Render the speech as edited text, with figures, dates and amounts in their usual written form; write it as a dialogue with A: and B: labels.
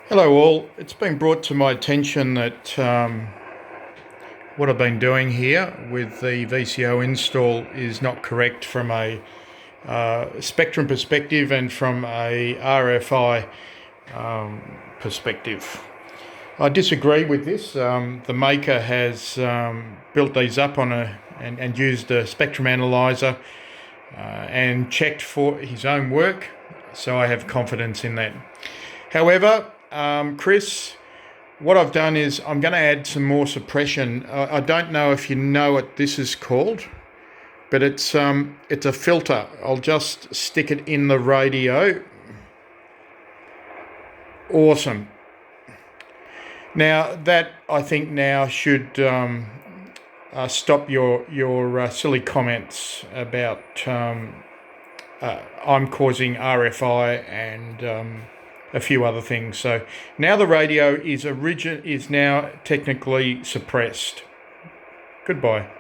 A: Hello all, it's been brought to my attention that what I've been doing here with the VCO install is not correct from a spectrum perspective and from a RFI perspective. I disagree with this. The maker has built these up on and used a spectrum analyzer and checked for his own work, so I have confidence in that. However, Chris, what I've done is I'm going to add some more suppression. I don't know if you know what this is called, but it's a filter. I'll just stick it in the radio. Awesome. Now that I think now should stop your silly comments about I'm causing RFI and a few other things. So now the radio is now technically suppressed. Goodbye.